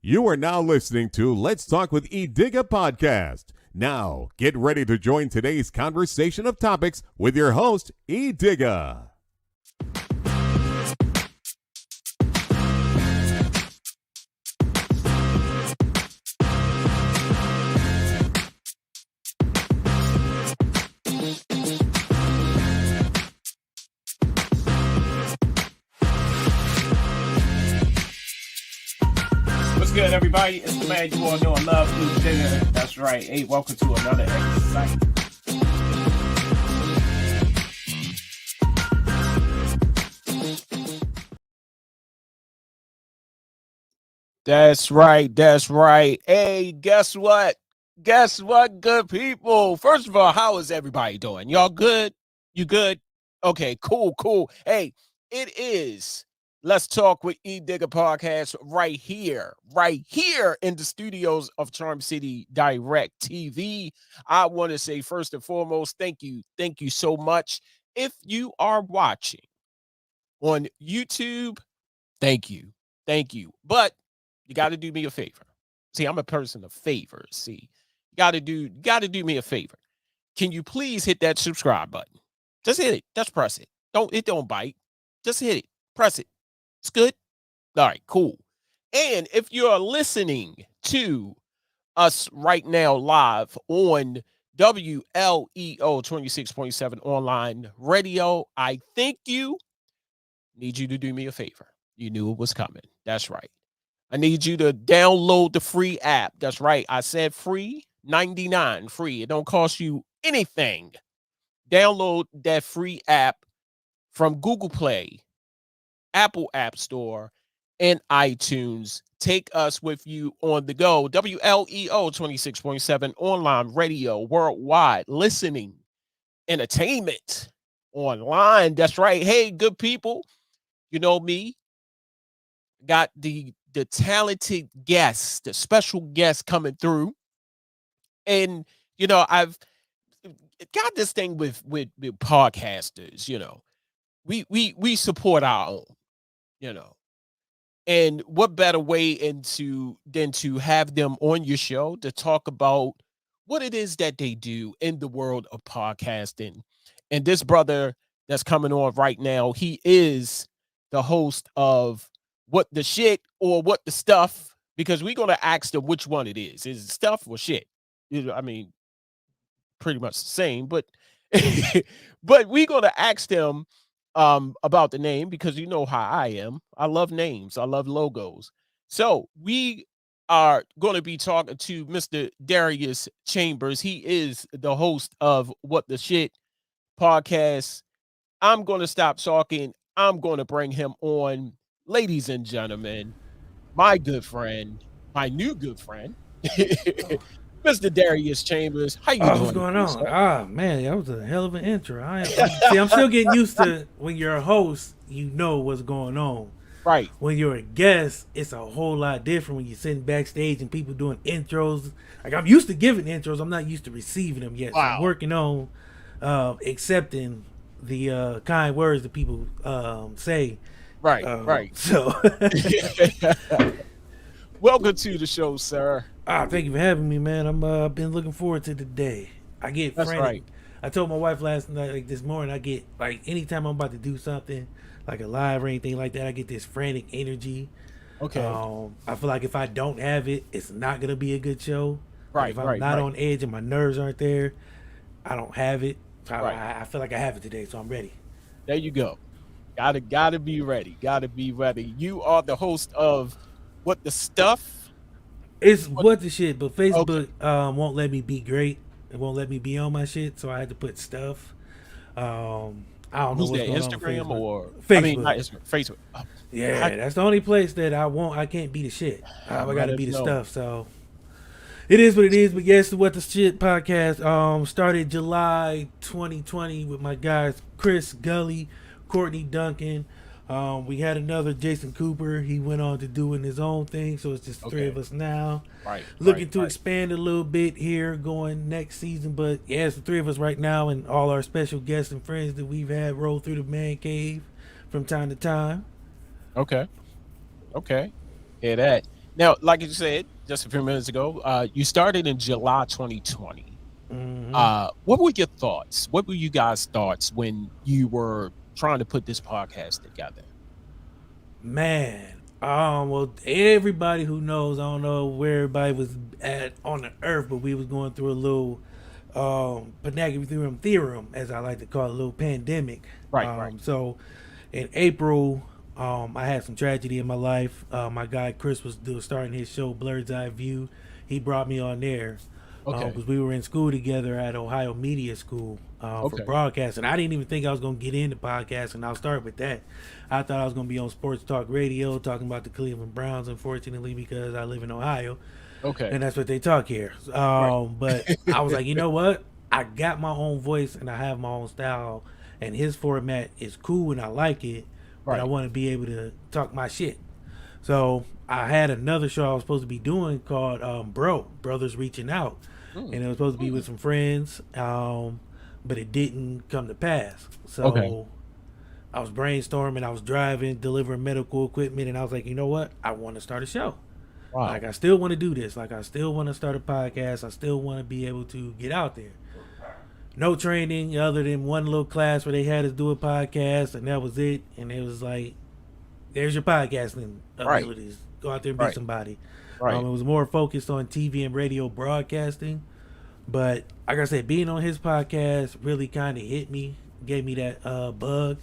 You are now listening to Let's Talk with Edigga podcast. Now, get ready to join today's conversation of topics with your host, Edigga. Good, everybody. It's the man you all know and love, Edigga. That's right. Hey, welcome to another episode. That's right. That's right. Hey, guess what? Guess what, good people? First of all, how is everybody doing? Y'all good? You good? Okay, cool. Hey, it is Let's Talk with Edigga podcast right here in the studios of Charm City Direct TV. I want to say first and foremost, thank you so much. If you are watching on YouTube, thank you. But you got to do me a favor. See, I'm a person of favors. See, you got to do me a favor. Can you please hit that subscribe button? Just hit it. Just press it. Don't bite. Just hit it. Press it. It's good. All right, cool. And if you're listening to us right now live on WLEO 26.7 online radio, I need you to do me a favor. You knew it was coming. That's right. I need you to download the free app. That's right. I said free, 99 free. It don't cost you anything. Download that free app from Google Play, Apple App Store, and iTunes. Take us with you on the go. WLEO 26.7 online radio worldwide, listening, entertainment online. That's right. Hey, good people. You know me. Got the talented guests, the special guests coming through. And, you know, I've got this thing with podcasters, you know. We support our own, you know. And what better way than to have them on your show to talk about what it is that they do in the world of podcasting. And this brother that's coming on right now, he is the host of What the Shit or What the Stuff, because we're going to ask them which one it is. Is it stuff or shit? I mean, pretty much the same, but but we're going to ask them about the name, because you know how I am. I love names. I love logos. So we are going to be talking to Mr. Darius Chambers. He is the host of What the Shit podcast. I'm going to stop talking. I'm going to bring him on. Ladies and gentlemen, my good friend, my new good friend, Mr. Darius Chambers. How you doing? What's going on? Man, that was a hell of an intro. I'm still getting used to when you're a host, you know what's going on. Right. When you're a guest, it's a whole lot different when you're sitting backstage and people doing intros. Like, I'm used to giving intros. I'm not used to receiving them yet. Wow. So I'm working on accepting the kind words that people say Right. So, Welcome to the show, sir. thank you for having me, man. I've been looking forward to the day. I get That's frantic. right. I told my wife last night, like this morning, I get like anytime I'm about to do something, like a live or anything like that, I get this frantic energy. Okay. I feel like if I don't have it, it's not gonna be a good show. Like Right. if I'm not on edge and my nerves aren't there, I don't have it. I feel like I have it today, so I'm ready. There you go. Gotta be ready. Gotta be ready. You are the host of What the Stuff? It's what the shit, but Facebook won't let me be great. It won't let me be on my shit, so I had to put stuff. I don't know Who's what's that, going Instagram on or Facebook. I mean, not Instagram, Facebook. Oh, Yeah, that's the only place that I can't be the shit. I got to be the know. stuff. So it is what it is. But yes, what the shit podcast started July 2020 with my guys Chris Gully, Courtney Duncan. We had another Jason Cooper. He went on to doing his own thing, so it's just three of us now. Right. Looking to expand a little bit here going next season, but yeah, it's the three of us right now and all our special guests and friends that we've had roll through the man cave from time to time. Okay. Hear that. Now, like you said just a few minutes ago, you started in July 2020. Mm-hmm. What were your thoughts? What were you guys' thoughts when you were trying to put this podcast together? Man, well, everybody who knows, I don't know where everybody was at on the earth, but we was going through a little Pythagorean theorem, as I like to call it, a little pandemic. Right. So in April, I had some tragedy in my life. My guy Chris was starting his show Blurred's Eye View. He brought me on there. Because we were in school together at Ohio Media School for broadcasting. I didn't even think I was going to get into podcasting. I'll start with that. I thought I was going to be on sports talk radio talking about the Cleveland Browns, unfortunately, because I live in Ohio. Okay. And that's what they talk here. But I was like, you know what? I got my own voice and I have my own style. And his format is cool and I like it. But I want to be able to talk my shit. So I had another show I was supposed to be doing called Brothers Reaching Out. And it was supposed to be with some friends, but it didn't come to pass. So I was brainstorming, I was driving, delivering medical equipment, and I was like, you know what? I want to start a show. Wow. Like, I still want to do this. Like, I still want to start a podcast. I still want to be able to get out there. No training other than one little class where they had us do a podcast, and that was it. And it was like, there's your podcasting abilities. Go out there and be somebody. Right. It was more focused on TV and radio broadcasting. But like I said, being on his podcast really kind of hit me, gave me that bug.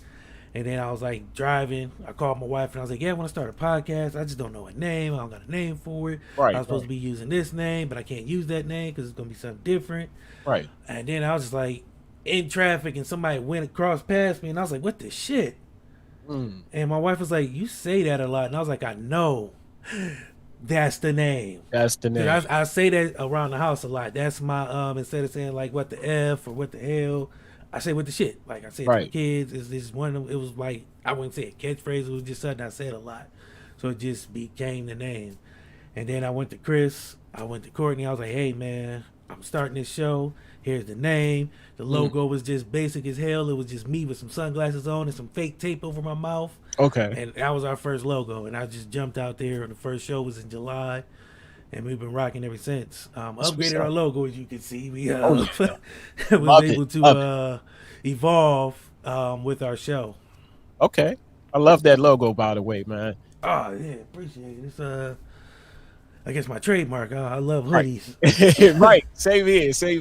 And then I was like driving. I called my wife and I was like, yeah, I want to start a podcast. I just don't know a name. I don't got a name for it. I was supposed to be using this name, but I can't use that name because it's going to be something different. Right. And then I was just like in traffic and somebody went across past me and I was like, what the shit? And my wife was like, you say that a lot. And I was like, I know. That's the name. I say that around the house a lot. That's my instead of saying like what the F or what the hell, I say what the shit. Like I say to the kids, is this one of them? It was like, I wouldn't say a catchphrase, it was just something I said a lot. So it just became the name. And then I went to Chris, I went to Courtney, I was like, hey man, I'm starting this show. Here's the name. The logo was just basic as hell. It was just me with some sunglasses on and some fake tape over my mouth. And that was our first logo. And I just jumped out there. The first show was in July. And we've been rocking ever since. Upgraded our logo, as you can see. We was able to evolve with our show. Okay. I love that logo, by the way, man. Oh, yeah. Appreciate it. It's, I guess my trademark. I love hoodies. Right. Same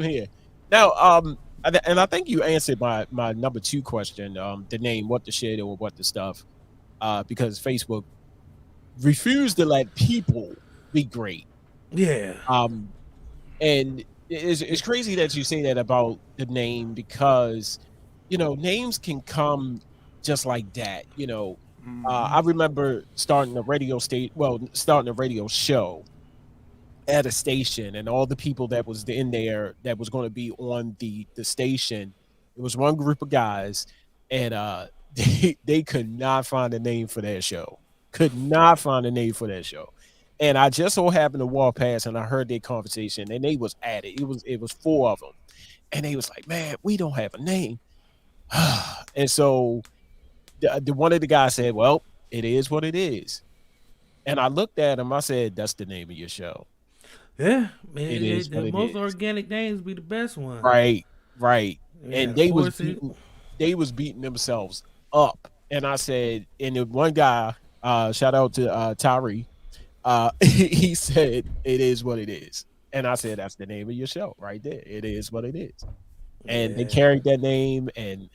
here. Now, and I think you answered my number 2 question, the name, what the shit or what the stuff, because Facebook refused to let people be great. Yeah. And it's crazy that you say that about the name because, names can come just like that. I remember starting a radio show at a station, and all the people that was in there that was going to be on the station, it was one group of guys, and they could not find a name for that show. And I just so happened to walk past and I heard their conversation and they was at it. It was 4 of them. And they was like, man, we don't have a name. And so the one of the guys said, well, It is what it is. And I looked at him. I said, "That's the name of your show. Yeah, It is what the it most is." organic names be the best ones. Right, right. You And gotta force it. they was beating themselves up. And I said, and the one guy, shout out to Tyree, he said, "It is what it is." And I said, "That's the name of your show right there. It is what it is." And they Yeah. carried that name and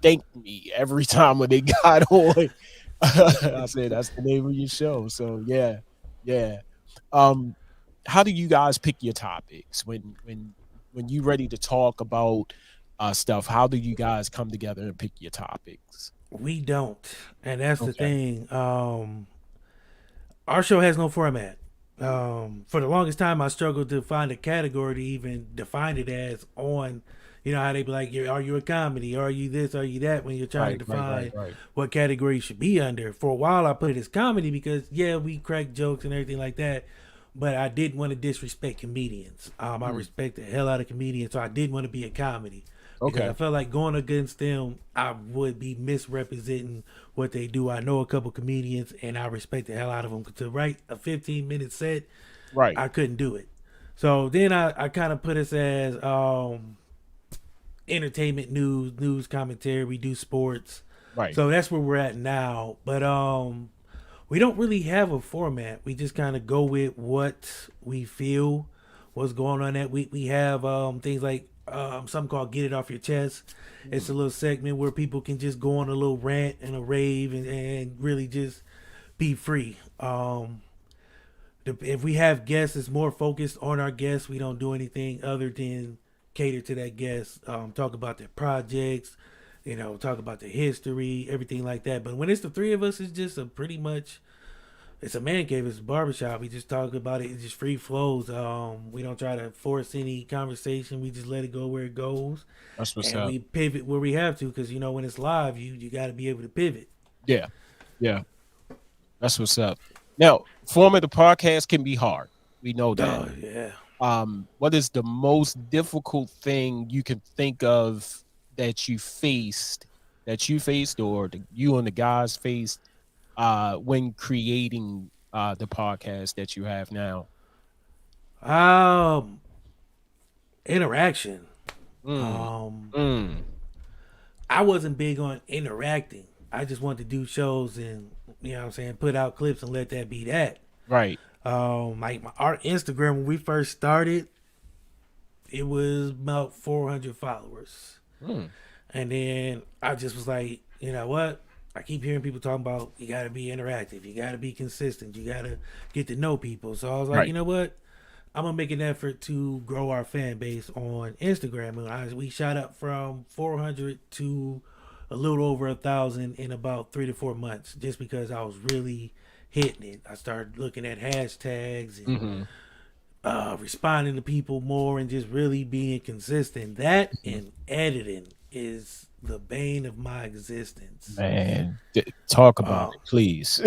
thanked me every time when they got on. I said, "That's the name of your show." So yeah, yeah. Um, how do you guys pick your topics when you ready to talk about stuff? How do you guys come together and pick your topics? We don't, and that's the Okay, thing. Our show has no format. For the longest time, I struggled to find a category to even define it as on. You know how they be like, "Are you a comedy? Are you this? Are you that?" When you're trying to define right. what category you should be under. For a while, I put it as comedy because yeah, we crack jokes and everything like that. But I didn't want to disrespect comedians. I Mm, respect the hell out of comedians, so I didn't want to be a comedy because I okay, felt like going against them, I would be misrepresenting what they do. I know a couple comedians, and I respect the hell out of them. To write a 15-minute set, right, I couldn't do it. So then I kind of put us as entertainment news commentary. We do sports, right. so that's where we're at now. But we don't really have a format. We just kind of go with what we feel, what's going on. That we have things like something called "Get It Off Your Chest." It's a Mm, little segment where people can just go on a little rant and a rave and really just be free. If we have guests, it's more focused on our guests. We don't do anything other than cater to that guest. Talk about their projects, talk about the history, everything like that. But when it's the three of us, it's just a pretty much it's a man cave, it's a barbershop. We just talk about it. It just free flows. We don't try to force any conversation. We just let it go where it goes, that's what's and up. we pivot where we have to. Because when it's live, you got to be able to pivot. Yeah, yeah, that's what's up. Now, forming the podcast can be hard. We know that. Oh yeah. What is the most difficult thing you can think of that you faced, or you and the guys faced when creating the podcast that you have now? Um, Interaction. Mm, Um, mm, I wasn't big on interacting. I just wanted to do shows and what I'm saying, put out clips and let that be that. right. Like our Instagram when we first started, it was about 400 followers, Mm, and then I just was like, you know what? I keep hearing people talking about you got to be interactive, you got to be consistent, you got to get to know people. So I was like, right. you know what? I'm gonna make an effort to grow our fan base on Instagram, and we shot up from 400 to a little over 1,000 in about 3 to 4 months, just because I was really hitting it. I started looking at hashtags and Hmm. responding to people more, and just really being consistent. That and editing is the bane of my existence. Man, talk about Uh, it, please.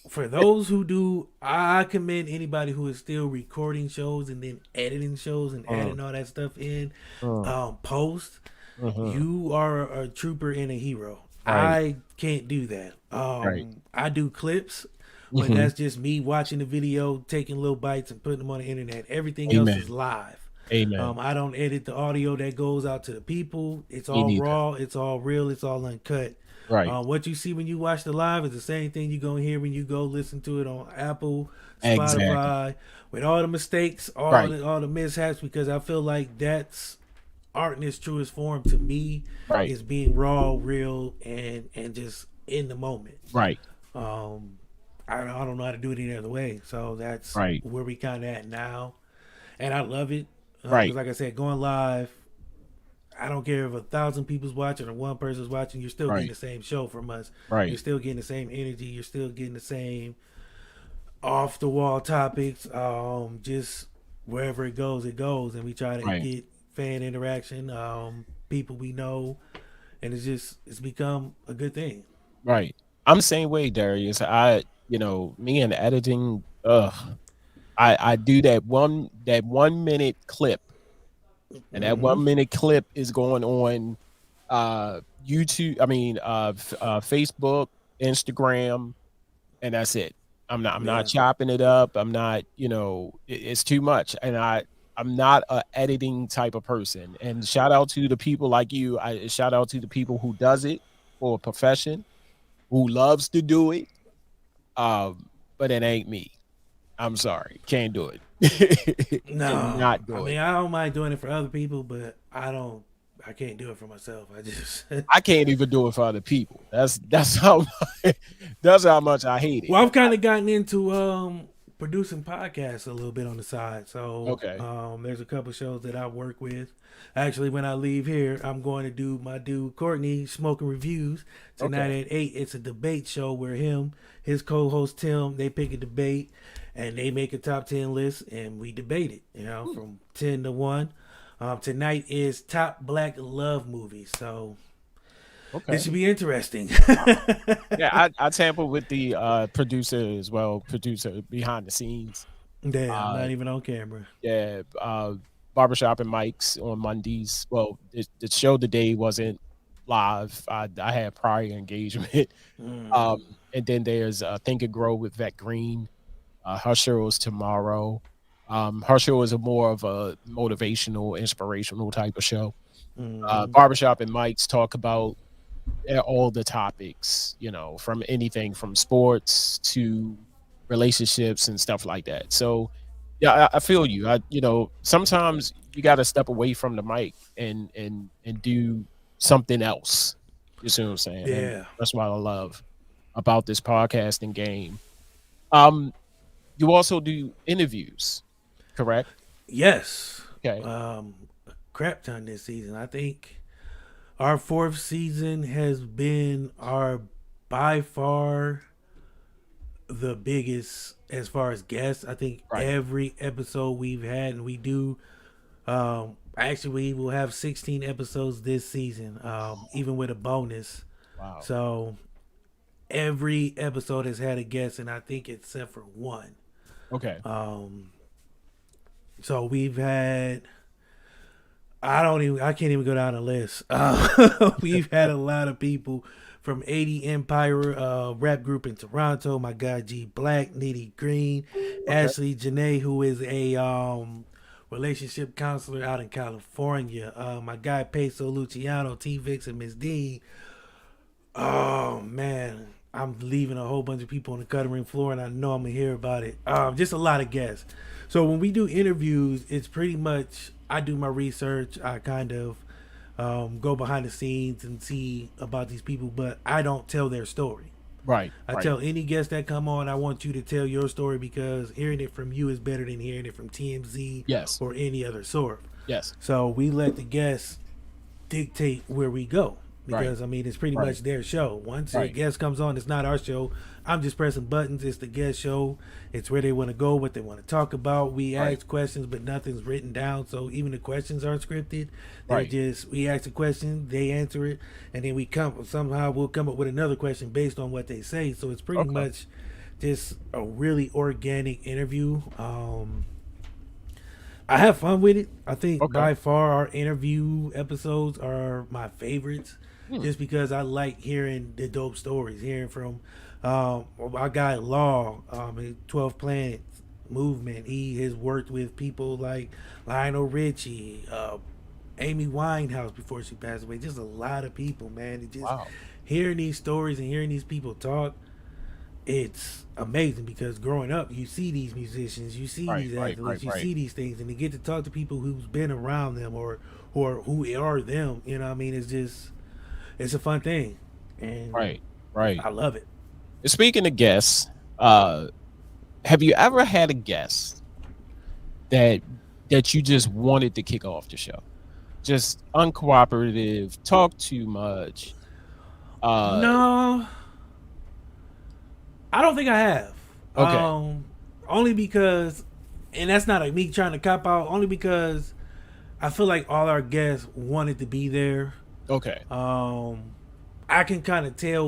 for those who do, I commend anybody who is still recording shows and then editing shows and Mm, adding all that stuff in mm, post. mhm. You are a trooper and a hero. Right, I can't do that. right. I do clips, but Hmm. that's just me watching the video, taking little bites and putting them on the internet. Everything else is Amen. live. Amen. I don't edit the audio that goes out to the people. It's Me all neither. raw. It's all real. It's all uncut. Right. What you see when you watch the live is the same thing you're going to hear when you go listen to it on Apple, Exactly. Spotify, with all the mistakes, Right. all the mishaps, because I feel like that's art in its truest form to me, Right. is being raw, real, and just in the moment. Right. Um, I don't know how to do it any other way. So that's Right. where we kind of at now. And I love it. Because Right. like I said, going live, I don't care if 1,000 people's watching or one person's watching, you're still getting Right. the same show from us. You're Right. still getting the same energy. You're still getting the same off the wall topics. Just wherever it goes, it goes. And we try to Right. get fan interaction, people we know. And it's become a good thing. Right. I'm the same way, Darius. Me and editing, I do that 1 minute clip, and that Hmm. 1 minute clip is going on YouTube, Facebook, Instagram, and that's it. I'm not chopping it up. I'm not, it's too much. And I'm not a editing type of person. And shout out to the people like you. Shout out to the people who does it for a profession, who loves to do it. But it ain't me. I'm sorry. Can't do it. No, Cannot do it. I don't mind doing it for other people, but I can't do it for myself. I can't even do it for other people. That's how that's how much I hate it. Well, I've kind of gotten into producing podcasts a little bit on the side. So okay. There's a couple shows that I work with. Actually, when I leave here, I'm going to do my dude Courtney Smoking Reviews tonight at 8. It's a debate show where his co-host Tim, they pick a debate and they make a top 10 list and we debate it, from 10 to 1. Tonight is top black love movies, so this should be interesting. Yeah, I tamper with the producer as well, producer behind the scenes. Yeah, I'm not even on camera. Yeah, Barbershop and Mike's on Mondays. Well, the show today wasn't live. I had prior engagement. And then there's Think and Grow with Vet Green. Her show is tomorrow. Her show is more of a motivational, inspirational type of show. Barbershop and Mike's talk about all the topics, from anything from sports to relationships and stuff like that. So, yeah, I feel you. Sometimes you got to step away from the mic and do something else. You see what I'm saying? Yeah. And that's what I love about this podcasting game. You also do interviews, correct? Yes. Okay. A crap ton this season. I think our 4th season has been by far the biggest as far as guests. I think every episode we've had, and we do. Actually, we will have 16 episodes this season, even with a bonus. Wow. So every episode has had a guest, and I think except for one. Okay. So we've had. I can't even go down the list. We've had a lot of people from 80 Empire rap group in Toronto. My guy G Black, Nitty Green, Ashley Janae, who is a relationship counselor out in California. My guy Peso Luciano, T Vix, and Miss D. Oh man, I'm leaving a whole bunch of people on the cutting room floor, and I know I'm gonna hear about it. Just a lot of guests. So when we do interviews, it's pretty much I do my research. I kind of go behind the scenes and see about these people, but I don't tell their story. Right. I tell any guest that come on, I want you to tell your story because hearing it from you is better than hearing it from TMZ or any other source. Yes. So we let the guests dictate where we go. Because, I mean, it's pretty much their show. Once a guest comes on, it's not our show. I'm just pressing buttons. It's the guest show. It's where they want to go, what they want to talk about. We ask questions, but nothing's written down. So even the questions aren't scripted. They're just, we ask a question, they answer it, and then we'll come up with another question based on what they say. So it's pretty much just a really organic interview. I have fun with it. I think by far our interview episodes are my favorites. Just because I like hearing the dope stories, hearing from our guy Law, 12 Planets Movement. He has worked with people like Lionel Richie, Amy Winehouse before she passed away. Just a lot of people, man. Just hearing these stories and hearing these people talk, it's amazing because growing up, you see these musicians, you see these athletes, you see these things, and to get to talk to people who's been around them or who are them, you know what I mean? It's a fun thing. And I love it. Speaking of guests, have you ever had a guest that you just wanted to kick off the show? Just uncooperative, talk too much? No. I don't think I have. Okay. Only because, and that's not like me trying to cop out, only because I feel like all our guests wanted to be there. Okay. I can kind of tell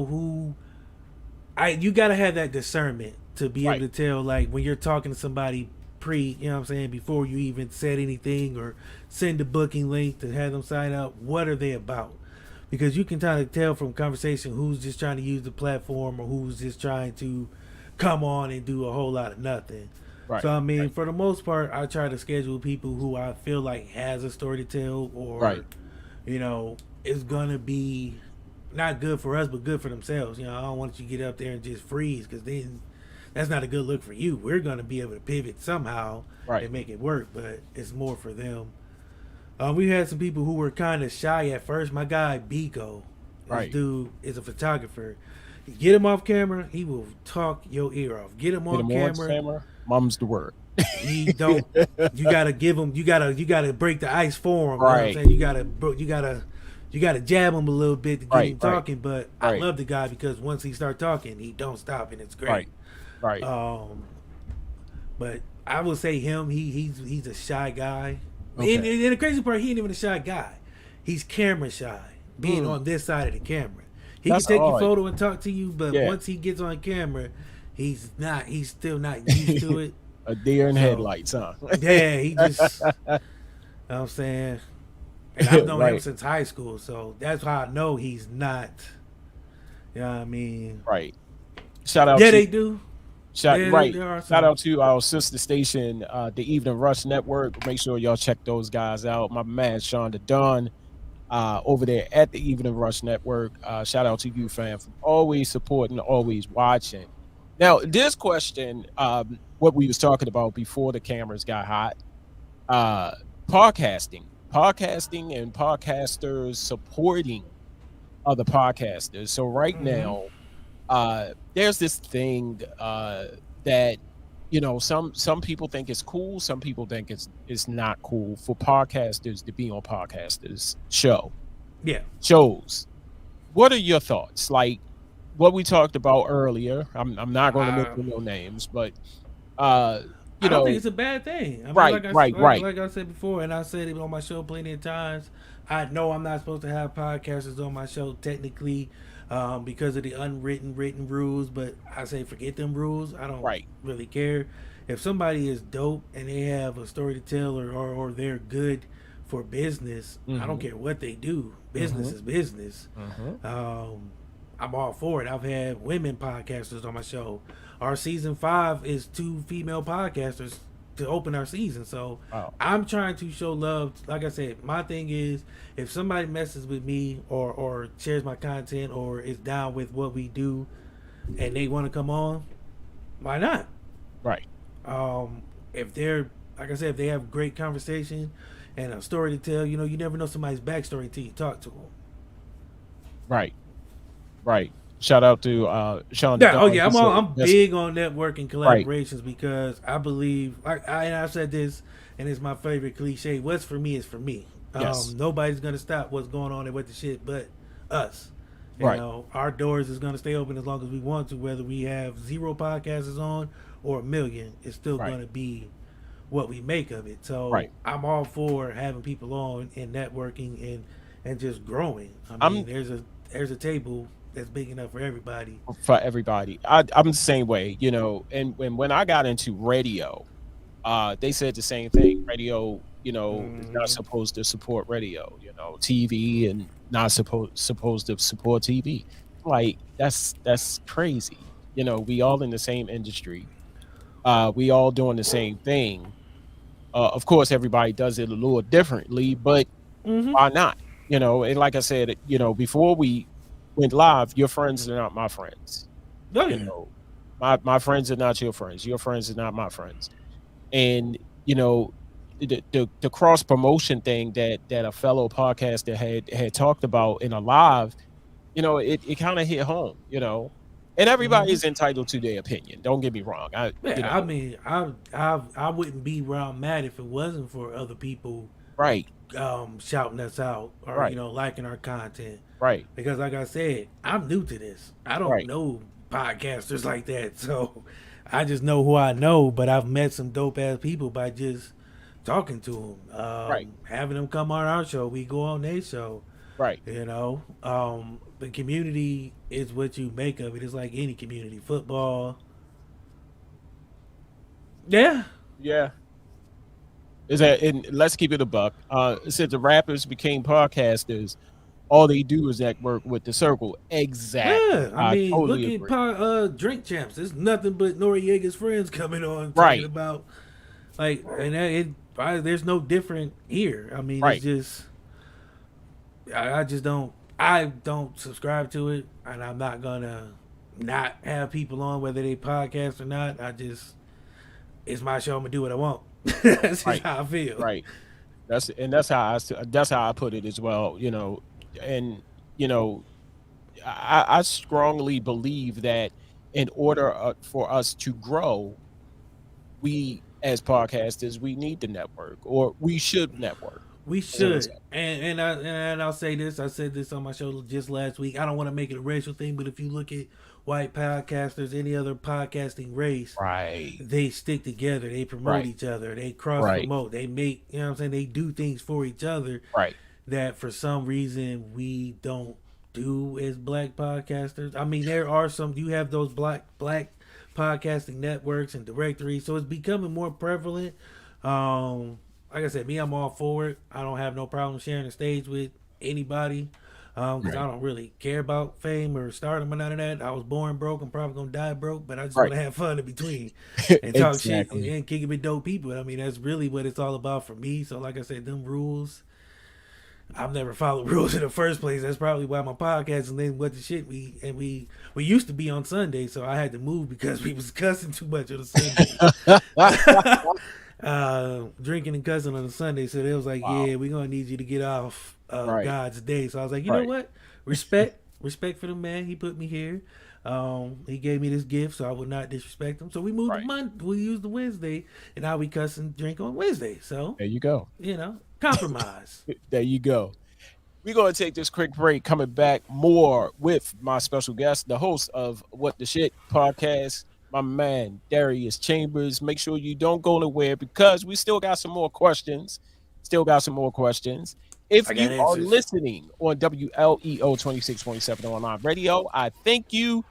you got to have that discernment to be able to tell, like, when you're talking to somebody you know what I'm saying, before you even said anything or send a booking link to have them sign up, what are they about? because you can kind of tell from conversation who's just trying to use the platform or who's just trying to come on and do a whole lot of nothing. Right. So I mean, for the most part, I try to schedule people who I feel like has a story to tell, or Right. you know, is gonna be not good for us, but good for themselves. You know, I don't want you to get up there and just freeze, because then that's not a good look for you. We're gonna be able to pivot somehow Right. and make it work, but it's more for them. We had some people who were kind of shy at first. My guy Biko, this Right. dude is a photographer. Get him off camera, he will talk your ear off. Get him Get on him camera, Mum's the word. he don't. You gotta give him. You gotta break the ice for him. You know what I'm Right. saying? You gotta jab him a little bit to get Right, him right. talking. But I Right. love the guy because once he start talking, he don't stop, and it's great. Right. Right. But I will say him. He's a shy guy. Okay. And the crazy part, he ain't even a shy guy. He's camera shy, being on this side of the camera. He That's can take your odd. photo and talk to you, but Yeah. once he gets on camera, he's not. He's still not used to it. A deer in So- headlights, huh? Yeah, he just. You know what I'm saying, and I've known him Right. since high school, so that's how I know he's not. You know what I mean? Right. Shout out. Yeah, to, they do. Shout, Yeah, right. there are Shout some. out to our sister station, the Evening Rush Network. Make sure y'all check those guys out. My man Sean the Don, over there at the Evening Rush Network. Shout out to you, fam, for always supporting, always watching. Now, this question, what we was talking about before the cameras got hot, podcasting and podcasters supporting other podcasters. So right now, there's this thing that some people think it's cool, some people think it's not cool for podcasters to be on podcasters shows. What are your thoughts? Like what we talked about earlier. I'm not going to mention no names, but I don't think it's a bad thing. I mean, Right. Like I said before, and I said it on my show plenty of times. I know I'm not supposed to have podcasters on my show technically, because of the unwritten written rules. But I say forget them rules. I don't really care. If somebody is dope and they have a story to tell, or they're good for business, I don't care what they do. Business is business. I'm all for it. I've had women podcasters on my show. Our season 5 is 2 female podcasters to open our season. So I'm trying to show love. Like I said, my thing is if somebody messes with me or shares my content or is down with what we do and they want to come on, why not? Right. If they're, like I said, if they have great conversation and a story to tell, you never know somebody's backstory until you talk to them. Right. Shout out to Sean. Yeah, I'm big on networking collaborations because I believe, I said this, and it's my favorite cliche. What's for me is for me. Yes. Nobody's gonna stop what's going on and with the shit, but us. You know, our doors is gonna stay open as long as we want to. Whether we have 0 podcasters on or 1 million, it's still gonna be what we make of it. So I'm all for having people on and networking and just growing. I mean, there's a table that's big enough for everybody. I'm the same way, and when I got into radio, they said the same thing. Radio, is not supposed to support radio, TV and not supposed to support TV. Like that's crazy. We all in the same industry. We all doing the same thing. Of course, everybody does it a little differently, but why not? And like I said, before we went live, your friends are not my friends. My friends are not your friends. Your friends are not my friends. And the cross promotion thing that a fellow podcaster had talked about in a live, it kind of hit home. And everybody is entitled to their opinion. Don't get me wrong. I mean, I wouldn't be around mad if it wasn't for other people, shouting us out or liking our content. Right. Because like I said, I'm new to this. I don't know podcasters like that. So I just know who I know, but I've met some dope ass people by just talking to them. Having them come on our show, we go on their show. The community is what you make of it. It's like any community. Football. Yeah. Is that? And let's keep it a buck. It said the rappers became podcasters all they do is network with the circle. Exactly. Yeah, I mean, totally look at Drink Champs. There's nothing but Noriega's friends coming on Right. talking about there's no different here. I mean, Right. it's just I just don't. I don't subscribe to it, and I'm not gonna not have people on whether they podcast or not. It's my show. I'm gonna do what I want. That's just how I feel. Right. That's how I put it as well. You know, and you know, I strongly believe that in order for us to grow, we as podcasters we need to network, or we should network. We should, and I'll say this. I said this on my show just last week. I don't want to make it a racial thing, but if you look at white podcasters, any other podcasting race, right, they stick together. They promote each other. They cross promote. They make, you know what I'm saying. They do things for each other. Right. That for some reason we don't do as black podcasters. I mean, there are some. You have those black podcasting networks and directories, so it's becoming more prevalent. Like I said, I'm all for it. I don't have no problem sharing the stage with anybody because I don't really care about fame or stardom or none of that. I was born broke. I'm probably going to die broke, but I just want to have fun in between and talk shit and kick it with dope people. I mean, that's really what it's all about for me. So like I said, them rules, I've never followed rules in the first place. That's probably why my podcast and then what the shit we used to be on Sunday, so I had to move because we was cussing too much on the Sunday. Drinking and cussing on a Sunday, so they was like, yeah, we're gonna need you to get off God's day. So I was like, you know what, respect for the man. He put me here. He gave me this gift, so I would not disrespect him. So we moved to Monday. We used the Wednesday, and now we cuss and drink on Wednesday. So there you go. You know, compromise. There you go. We're going to take this quick break. Coming back more with my special guest, the host of What the Shit podcast, my man, Darius Chambers. Make sure you don't go nowhere because we still got some more questions. If you are listening on WLEO 26.7 online radio, I thank you.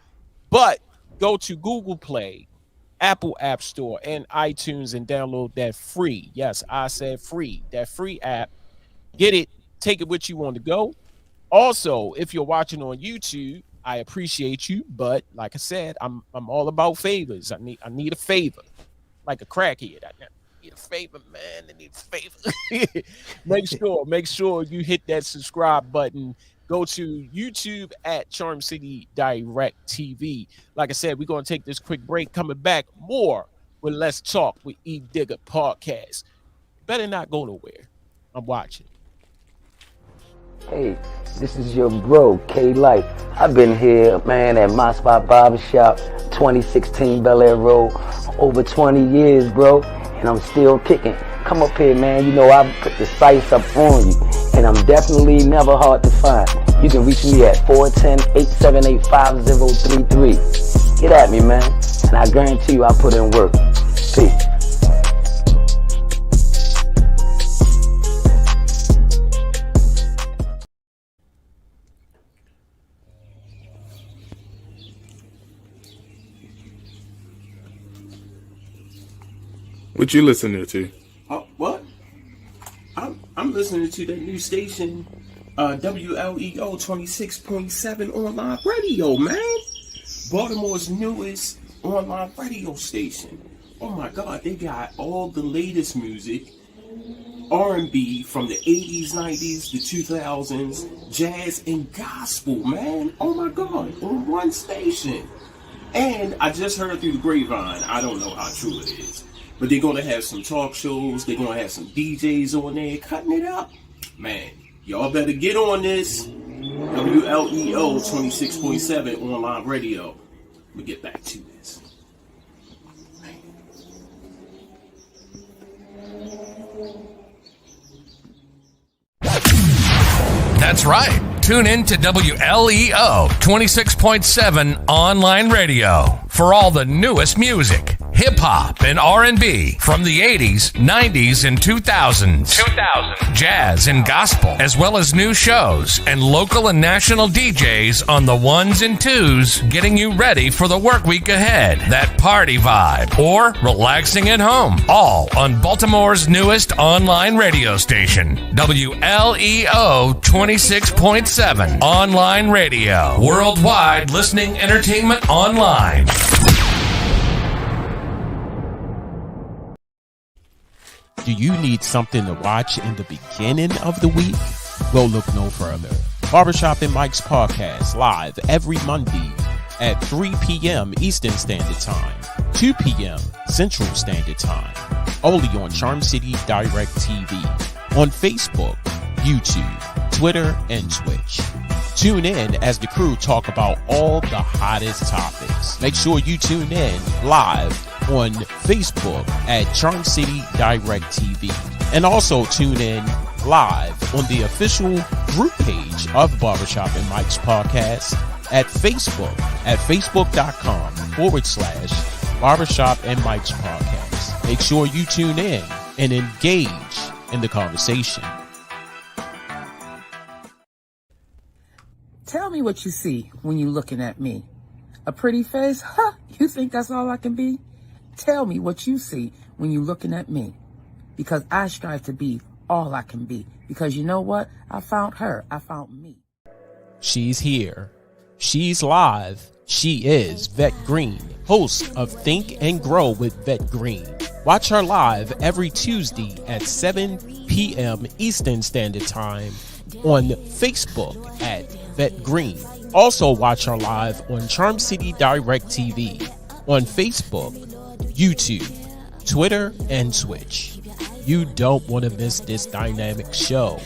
But go to Google Play, Apple App Store, and iTunes and download that free. Yes, I said free. That free app. Get it. Take it with you on the go. Also, if you're watching on YouTube, I appreciate you, but like I said, I'm all about favors. I need a favor, like a crackhead. I need a favor, man. I need a favor. make sure you hit that subscribe button. Go to YouTube at Charm City Direct TV. Like I said, we're gonna take this quick break. Coming back more with Let's Talk with Edigga podcast. Better not go nowhere. I'm watching. Hey, this is your bro, K-Life. I've been here, man, at My Spot Barbershop, 2016 Bel Air Road, over 20 years, bro, and I'm still kicking. Come up here, man. You know I put the spice up on you, and I'm definitely never hard to find. You can reach me at 410-878-5033. Get at me, man, and I guarantee you I put in work. Peace. What you listening to? What? I'm listening to that new station, WLEO 26.7 online radio, man. Baltimore's newest online radio station. Oh my God, they got all the latest music, R&B from the 80s, 90s, the 2000s, jazz and gospel, man. Oh my God, on one station. And I just heard through the grapevine, I don't know how true it is, but they're going to have some talk shows. They're going to have some DJs on there cutting it up. Man, y'all better get on this. WLEO 26.7 online radio. Let me get back to this. That's right. Tune in to WLEO 26.7 online radio for all the newest music, hip hop and R&B from the 80s, 90s, and 2000s. Jazz and gospel, as well as new shows and local and national DJs on the ones and twos, getting you ready for the work week ahead. That party vibe or relaxing at home, all on Baltimore's newest online radio station, WLEO 26.7 online radio, worldwide listening entertainment online. Do you need something to watch in the beginning of the week? Well, look no further. Barbershop and Mike's podcast live every Monday at 3 p.m. Eastern Standard Time, 2 p.m. Central Standard Time, only on Charm City Direct TV, on Facebook, YouTube, Twitter, and Twitch. Tune in as the crew talk about all the hottest topics. Make sure you tune in live on Facebook at Charm City Direct TV. And also tune in live on the official group page of Barbershop and Mike's podcast at Facebook at facebook.com/Barbershop and Mike's podcast. Make sure you tune in and engage in the conversation. Tell me what you see when you're looking at me. A pretty face? Huh? You think that's all I can be? Tell me what you see when you're looking at me. Because I strive to be all I can be. Because you know what? I found her. I found me. She's here. She's live. She is Vet Green, host of Think and Grow with Vet Green. Watch her live every Tuesday at 7 p.m. Eastern Standard Time on Facebook at Vet Green. Also watch her live on Charm City Direct TV on Facebook, YouTube, Twitter, and Twitch. You don't want to miss this dynamic show.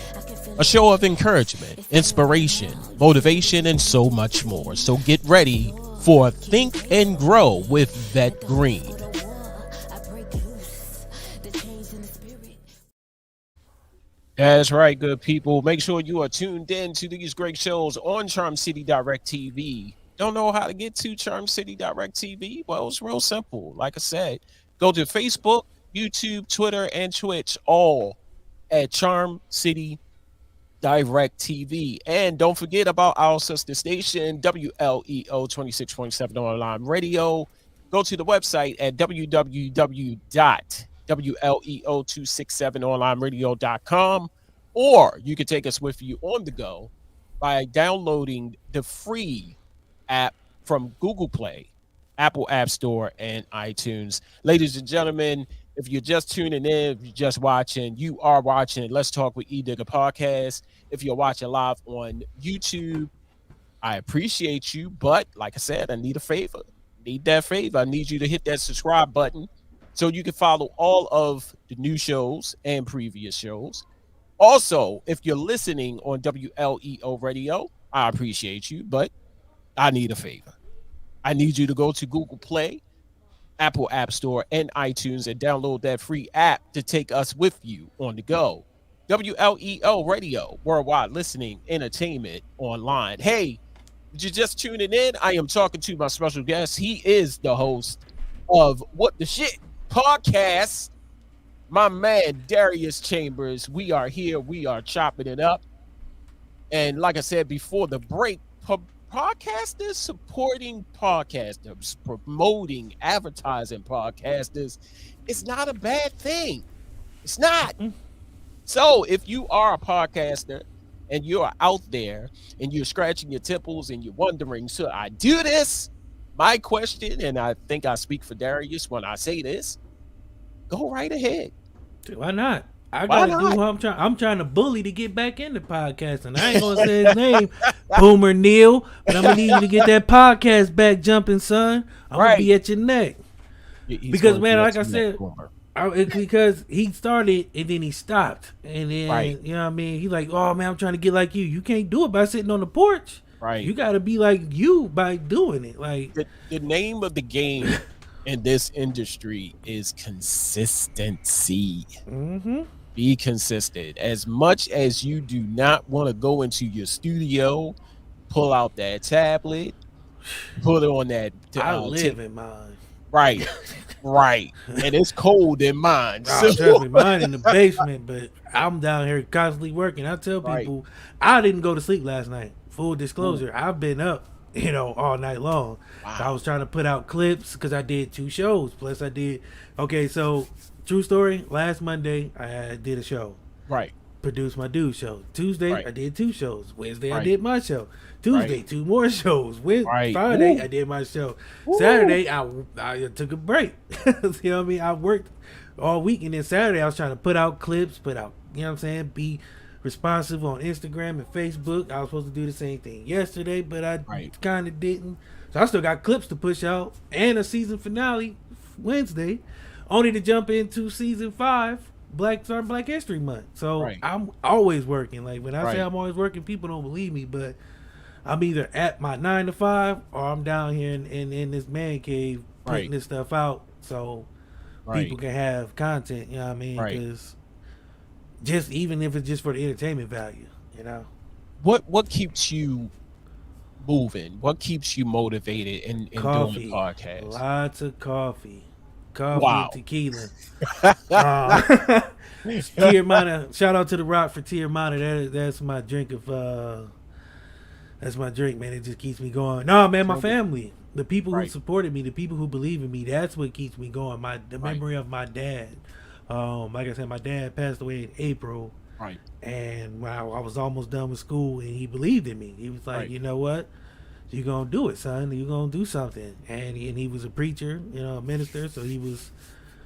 A show of encouragement, inspiration, motivation, and so much more. So get ready for Think and Grow with Vet Green. That's right, good people. Make sure you are tuned in to these great shows on Charm City Direct TV. Don't know how to get to Charm City Direct TV? Well, it's real simple. Like I said, go to Facebook, YouTube, Twitter, and Twitch, all at Charm City Direct TV. And don't forget about our sister station, WLEO 26.7 online radio. Go to the website at www.WLEO267onlineradio.com, or you can take us with you on the go by downloading the free app from Google Play, Apple App Store, and iTunes. Ladies and gentlemen, if you're just tuning in, if you're just watching, you are watching Let's Talk with Edigga podcast. If you're watching live on YouTube, I appreciate you, but like I said, I need a favor. Need that favor. I need you to hit that subscribe button so you can follow all of the new shows and previous shows. Also, if you're listening on WLEO radio, I appreciate you, but I need a favor. I need you to go to Google Play, Apple App Store, and iTunes and download that free app to take us with you on the go. WLEO radio, worldwide listening, entertainment online. Hey, you're just tuning in, I am talking to my special guest. He is the host of What the Shit podcast, my man Darius Chambers. We are here, we are chopping it up. And like I said before the break, podcasters supporting podcasters, promoting, advertising podcasters, it's not a bad thing. It's not. So if you are a podcaster and you're out there and you're scratching your temples and you're wondering, should I do this? My question, and I think I speak for Darius when I say this, go right ahead. Why not? I gotta do what I'm trying to bully to get back into podcasting. I ain't gonna say his name, Boomer Neil, but I'm gonna need you to get that podcast back jumping, son. I'm gonna be at your neck. Because man, like I said, because he started and then he stopped, and then you know what I mean. He's like, "Oh man, I'm trying to get like you. You can't do it by sitting on the porch. Right? You got to be like you by doing it. Like the name of the game in this industry is consistency. Mm-hmm. Be consistent. As much as you do not want to go into your studio, pull out that tablet, put it on that. I live in mine. Right. Right. And it's cold in mine. Oh, trust me, mine in the basement, but I'm down here constantly working. I tell Right. people I didn't go to sleep last night. Full disclosure, I've been up, all night long. Wow. So I was trying to put out clips because I did 2 shows. Plus I did, okay, so true story, last Monday I did a show. Right. Produced my dude show. Tuesday Right. I did 2 shows. Wednesday I Right. did my show. Tuesday Right. 2 more shows. Right. Friday Ooh. I did my show. Ooh. Saturday I took a break. You know what I mean? I worked all week, and then Saturday I was trying to put out clips, be responsive on Instagram and Facebook. I was supposed to do the same thing yesterday, but I kind of didn't. So I still got clips to push out and a season finale Wednesday, only to jump into season 5. Black History Month. So I'm always working. Like when I say I'm always working, people don't believe me, but I'm either at my 9 to 5 or I'm down here in this man cave putting this stuff out so people can have content. You know what I mean? Because just even if it's just for the entertainment value, What keeps you moving? What keeps you motivated in doing the podcast? Lots of coffee. Wow. And tequila. Tiamana, shout out to The Rock for Tiamana. That's my drink that's my drink, man. It just keeps me going. No, man, my family, the people who supported me, the people who believe in me, that's what keeps me going. The memory of my dad. Like I said, my dad passed away in April. Right. And when I was almost done with school, and he believed in me. He was like, you know what? You're going to do it, son. You're going to do something. And he was a preacher, a minister. So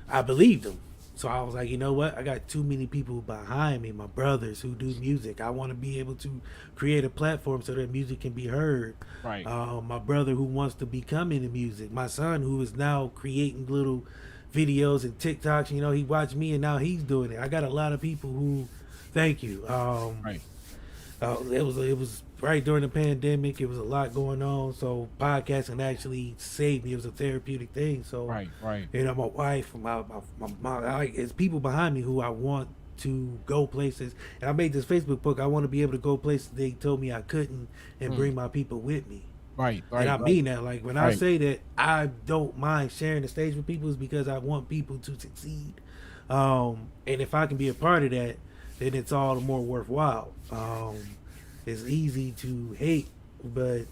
I believed him. So I was like, you know what? I got too many people behind me, my brothers who do music. I want to be able to create a platform so that music can be heard. Right. My brother who wants to become into music. My son who is now creating little videos and TikToks. He watched me and now he's doing it. I got a lot of people who, thank you. It was right during the pandemic. It was a lot going on, so podcasting actually saved me. It was a therapeutic thing. So right. My wife, it's people behind me who I want to go places. And I made this Facebook book. I want to be able to go places they told me I couldn't, and bring my people with me. Right. And I mean that. Like when I say that I don't mind sharing the stage with people, is because I want people to succeed. And if I can be a part of that, then it's all the more worthwhile. It's easy to hate, but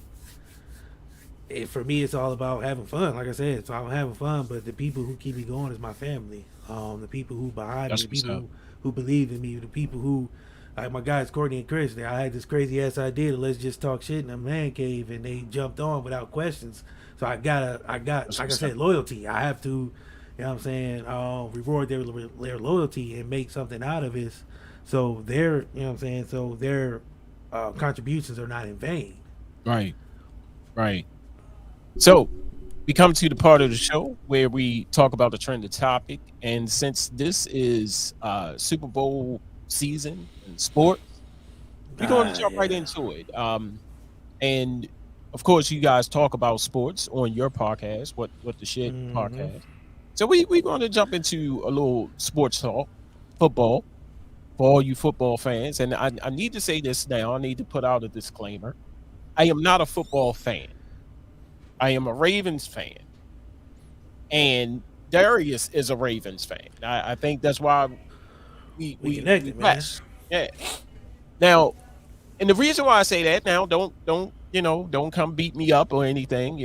for me, it's all about having fun. Like I said, so I'm having fun, but the people who keep me going is my family. The people who behind me, the people who believe in me, the people who, like my guys, Courtney and Chris, I had this crazy ass idea to let's just talk shit in a man cave, and they jumped on without questions. So I got, like I said, loyalty. I have to, reward their loyalty and make something out of it. So their, so their contributions are not in vain. Right. So we come to the part of the show where we talk about the trending topic, and since this is Super Bowl season and sports, we're going to jump right into it. And of course, you guys talk about sports on your podcast, what the shit podcast. So we're going to jump into a little sports talk, football, for all you football fans. And I need to say this now. I need to put out a disclaimer. I am not a football fan. I am a Ravens fan. And Darius is a Ravens fan. I think that's why we connected, man. Yeah. Now, and the reason why I say that now, don't come beat me up or anything.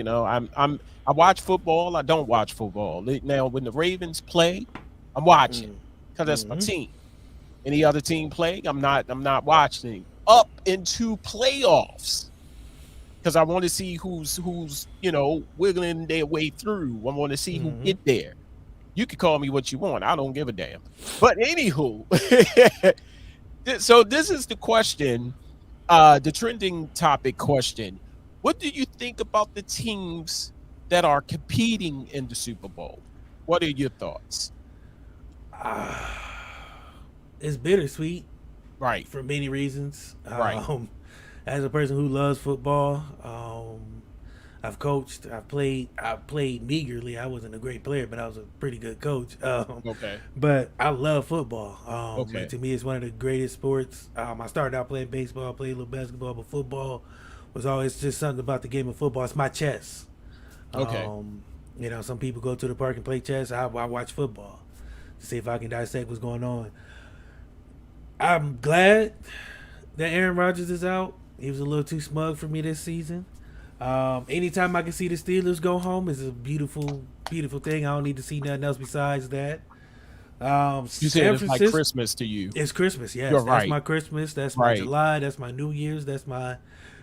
I watch football. I don't watch football. Now, when the Ravens play, I'm watching because that's my team. Any other team playing, I'm not watching up into playoffs because I want to see who's wiggling their way through. I want to see who get there. You can call me what you want. I don't give a damn. But anywho, so this is the question, the trending topic question. What do you think about the teams that are competing in the Super Bowl? What are your thoughts? It's bittersweet, right? For many reasons. Right. As a person who loves football, I've coached. I played meagerly. I wasn't a great player, but I was a pretty good coach. Okay. But I love football. Okay. To me, it's one of the greatest sports. I started out playing baseball, played a little basketball, but football was always just something about the game of football. It's my chess. Okay. You know, some people go to the park and play chess. I watch football to see if I can dissect what's going on. I'm glad that Aaron Rodgers is out. He was a little too smug for me this season. Anytime I can see the Steelers go home is a beautiful, beautiful thing. I don't need to see nothing else besides that. You said it's like Christmas to you. It's Christmas, yes. You're That's right. my Christmas. That's my Right. July. That's my New Year's. That's my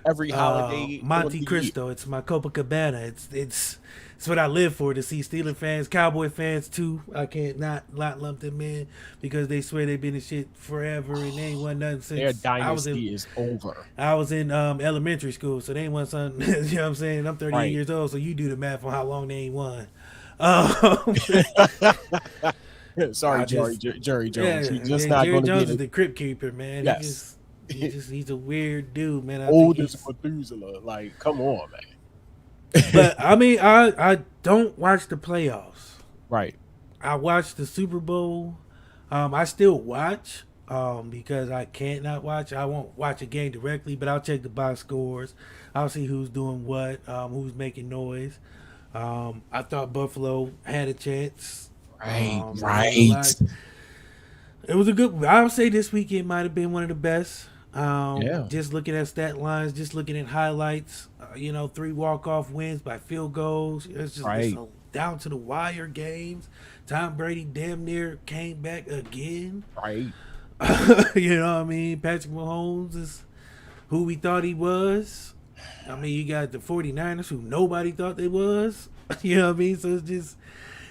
Every holiday. Monte Cristo. It's my Copacabana. It's what I live for, to see Steelers fans, Cowboy fans too. I can't not lump them in because they swear they've been in shit forever and they ain't won nothing since Their dynasty is over. I was in elementary school, so they ain't won something. You know what I'm saying? I'm 38 Right. years old, so you do the math on how long they ain't won. Sorry, Jerry Jones. He's just not Jerry going to Jones be is the crypt keeper, man. Yes. He's a weird dude, man. old as Methuselah. Like, come on, man. But I mean, I don't watch the playoffs. Right. I watch the Super Bowl. I still watch because I can't not watch. I won't watch a game directly, but I'll check the box scores. I'll see who's doing what, who's making noise. I thought Buffalo had a chance. Right. It was a good. I would say this weekend might have been one of the best. Yeah. Just looking at stat lines, just looking at highlights. 3 walk-off wins by field goals. It's just Right. it's a down to the wire games. Tom Brady damn near came back again. Right. You know what I mean? Patrick Mahomes is who we thought he was. I mean, you got the 49ers who nobody thought they was. You know what I mean? So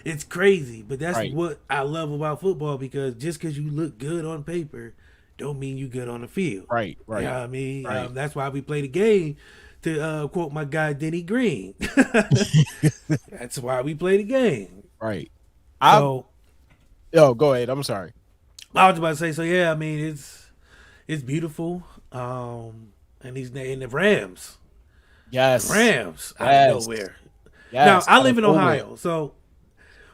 it's crazy. But that's Right. what I love about football, because just because you look good on paper don't mean you good on the field. Right. Right. You know what I mean? Right. That's why we play the game, to quote my guy Denny Green. That's why we play the game. Right. So Go ahead. I'm sorry. I was about to say, so yeah, I mean it's beautiful. And he's in the Rams. Yes. Rams out Yes. of nowhere. Yes. Now I live in Out of Ohio, so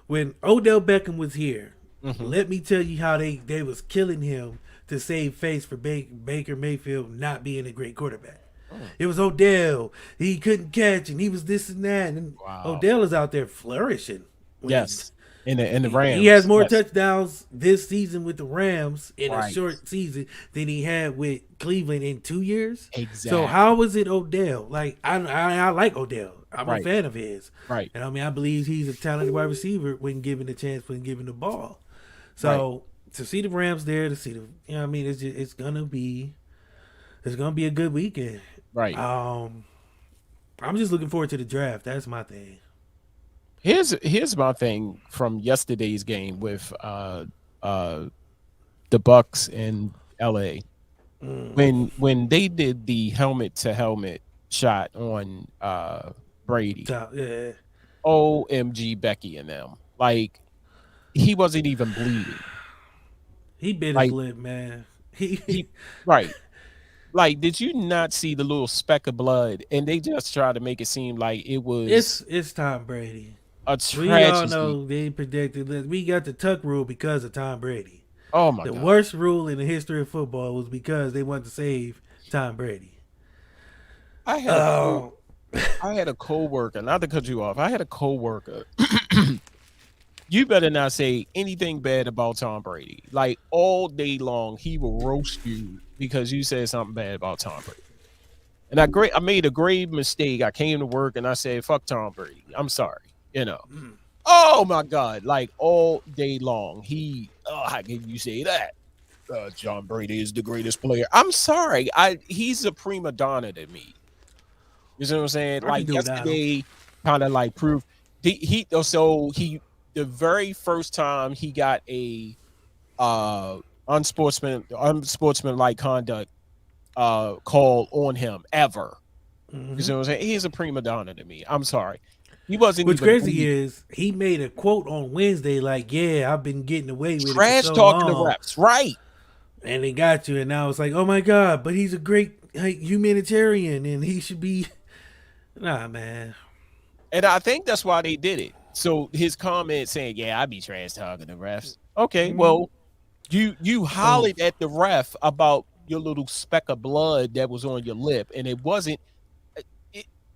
when Odell Beckham was here, Mhm. let me tell you how they was killing him to save face for Baker Mayfield not being a great quarterback. It was Odell. He couldn't catch, and he was this and that. And Wow. Odell is out there flourishing. Yes. In the Rams. He has more Yes. touchdowns this season with the Rams in a Right. short season than he had with Cleveland in 2 years. Exactly. So how is it Odell? Like I like Odell. I'm Right. a fan of his. Right. And I mean, I believe he's a talented wide receiver when given the chance, when given the ball. So to see the Rams there, to see the, I mean, it's gonna be a good weekend. Right. I'm just looking forward to the draft. That's my thing. Here's my thing from yesterday's game with the Bucks in LA. When they did the helmet to helmet shot on Brady. Yeah. OMG Becky and them. Like, he wasn't even bleeding. He bit Like- his lip, man. He right. Like, did you not see the little speck of blood? And they just tried to make it seem like it was It's Tom Brady. a We all tragedy. know they predicted that we got the tuck rule because of Tom Brady. Oh my The god. worst rule in the history of football was because they wanted to save Tom Brady. I had a coworker, not to cut you off. I had a coworker. You better not say anything bad about Tom Brady. Like, all day long, he will roast you because you said something bad about Tom Brady. And I made a grave mistake. I came to work and I said, "Fuck Tom Brady. I'm sorry." Oh my God! Like, all day long, how can you say that? John Brady is the greatest player. I'm sorry. He's a prima donna to me. You know what I'm saying? I Like, can do that. yesterday, kind of like proved the very first time he got a unsportsmanlike conduct call on him ever. You know what I'm saying? He's a prima donna to me. I'm sorry. He wasn't. What's even crazy is he made a quote on Wednesday like, "Yeah, I've been getting away with trash it for so talking long." the refs, right? And they got you, and now it's like, oh my God, but he's a great humanitarian, and he should be. Nah, man. And I think that's why they did it. So his comment saying, "Yeah, I be trash talking the refs." Okay, well, you hollered at the ref about your little speck of blood that was on your lip, and it wasn't.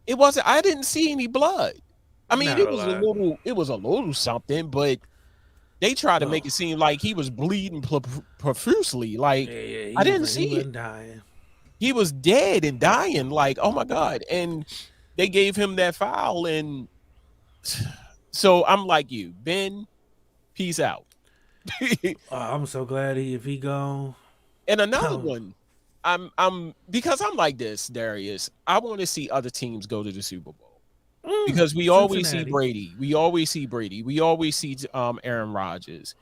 It wasn't. I didn't see any blood. I mean, Not it a was a lot. little something, but they tried to make Oh. it seem like he was bleeding profusely. Like Yeah, I he didn't wasn't. He see it. wasn't dying. He was dead and dying. Like, oh my god! And they gave him that foul, and so I'm like you, Ben. Peace out. I'm so glad if he gone. And another Oh, one, I'm because I'm like this, Darius. I want to see other teams go to the Super Bowl because we always see Cincinnati. Brady. We always see Brady. We always see Aaron Rodgers.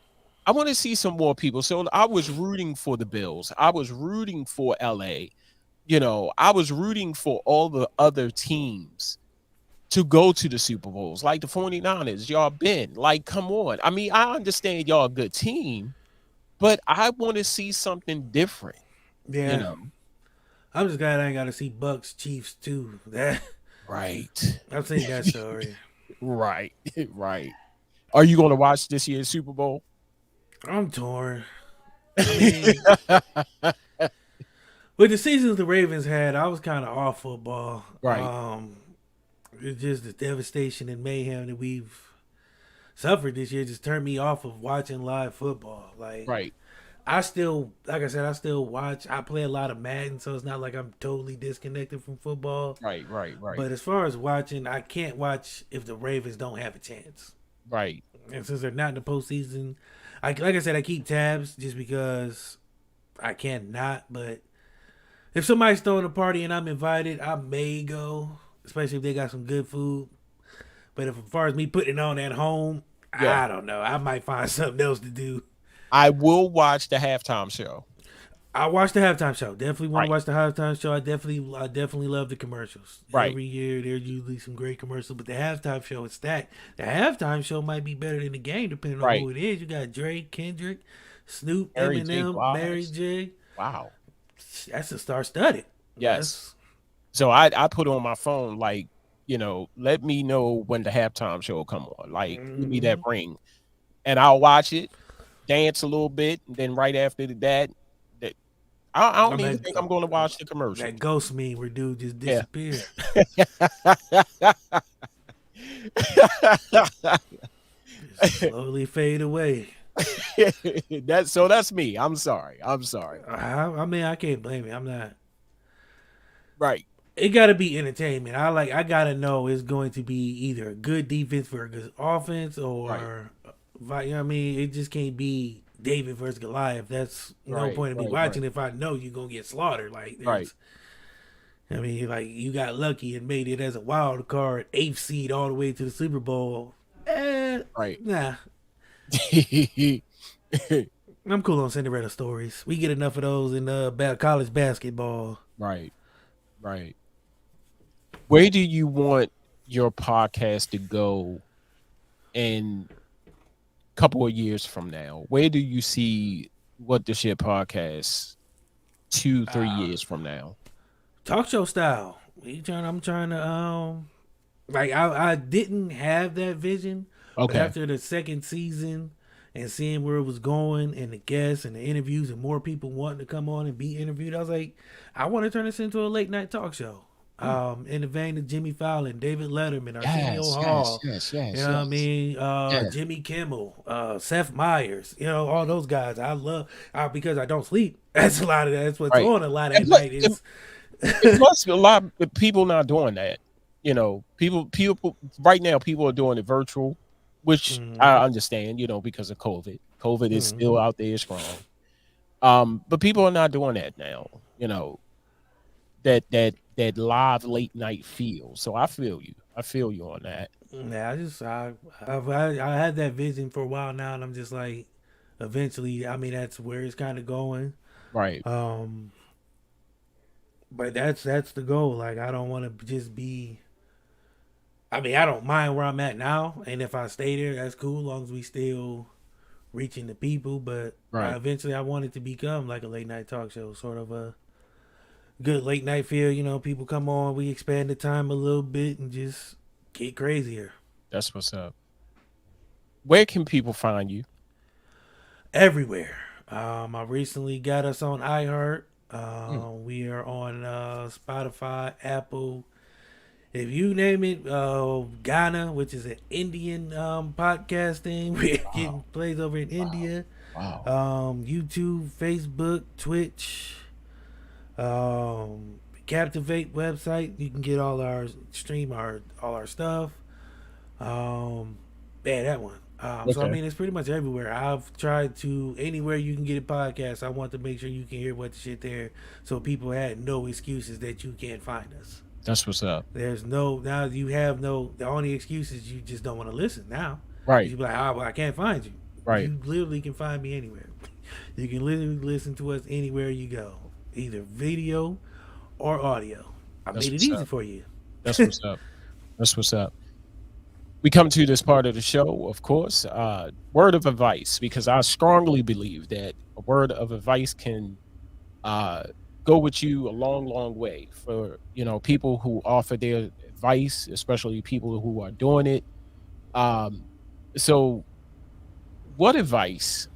I want to see some more people. So I was rooting for the Bills. I was rooting for LA. You know, I was rooting for all the other teams to go to the Super Bowls, like the 49ers. Y'all been like, come on. I mean, I understand y'all a good team, but I want to see something different, you Yeah, know. I'm just glad I ain't got to see Bucks Chiefs too. That Right. I've seen that story. Right. Right. Are you going to watch this year's Super Bowl? I'm torn. I mean, with the seasons the Ravens had, I was kind of off football. Right. It's just the devastation and mayhem that we've suffered this year just turned me off of watching live football. Like, Right. I still, like I said, I still watch. I play a lot of Madden, so it's not like I'm totally disconnected from football. Right. Right. Right. But as far as watching, I can't watch if the Ravens don't have a chance. Right. And since they're not in the postseason, like I said, I keep tabs just because I can't not. But if somebody's throwing a party and I'm invited, I may go, especially if they got some good food. But if, as far as me putting it on at home, Yeah. I don't know. I might find something else to do. I will watch the halftime show. I watch the halftime show. Definitely want Right. to watch the halftime show. I definitely love the commercials. Right. Every year there's usually some great commercials, but the halftime show is stacked. The halftime show might be better than the game, depending on Right. who it is. You got Drake, Kendrick, Snoop, Mary J. Eminem, Blige. Mary J. Wow. That's a star studded. Yes. So I put on my phone, like, you know, let me know when the halftime show will come on. Like, give me that ring. And I'll watch it, dance a little bit, and then right after that, I don't even think I'm going to watch the commercial. That ghost meme where dude just Yeah. disappeared. Just slowly fade away. That's me. I'm sorry. I mean, I can't blame it. I'm not. Right. It got to be entertainment. I got to know it's going to be either a good defense for a good offense or, you know what I mean? It just can't be David versus Goliath. That's no point in me watching if I know you're going to get slaughtered. Like, Right. I mean, like, you got lucky and made it as a wild card, 8th seed all the way to the Super Bowl. Right. Nah. I'm cool on Cinderella stories. We get enough of those in college basketball. Right. Right. Where do you want your podcast to go in a couple of years from now? Where do you see What the Shit podcast 2-3 years from now? Talk show style. I'm trying to like I didn't have that vision. Okay. But after the second season and seeing where it was going and the guests and the interviews and more people wanting to come on and be interviewed, I was like, I want to turn this into a late night talk show. In the vein of Jimmy Fallon, David Letterman, Arsenio Hall, yes. you know what I mean? Jimmy Kimmel, Seth Meyers, you know, all those guys. I love because I don't sleep. That's that's what's on a lot at night is. Plus, a lot of people not doing that. You know, people right now, people are doing it virtual, which I understand, you know, because of COVID. COVID is still out there strong. But people are not doing that now, you know, that live late night feel. So I feel you. I feel you on that. Yeah, I had that vision for a while now, and I'm just like, eventually, I mean, that's where it's kind of going. Right. But that's the goal. Like, I don't want to just be. I mean, I don't mind where I'm at now, and if I stay there, that's cool. As long as we still reaching the people, but eventually, I want it to become like a late night talk show, sort of a good late night feel. You know, people come on, we expand the time a little bit, and just get crazier. That's what's up. Where can people find you? Everywhere. I recently got us on iHeart. We are on Spotify, Apple. If you name it, Ghana, which is an Indian podcast thing, we're getting plays over in India. Wow. YouTube, Facebook, Twitch, Captivate website. You can get all our all our stuff. That one. So I mean, it's pretty much everywhere. I've tried to anywhere you can get a podcast. I want to make sure you can hear what the shit there, so people had no excuses that you can't find us. That's what's up. There's no now you have no the only excuse is you just don't want to listen now. Right. You be like, well, I can't find you. Right. You literally can find me anywhere. You can literally listen to us anywhere you go, either video or audio. I made it easy for you. That's what's up. That's what's up. We come to this part of the show, of course, word of advice, because I strongly believe that a word of advice can go with you a long, long way for, people who offer their advice, especially people who are doing it. So what advice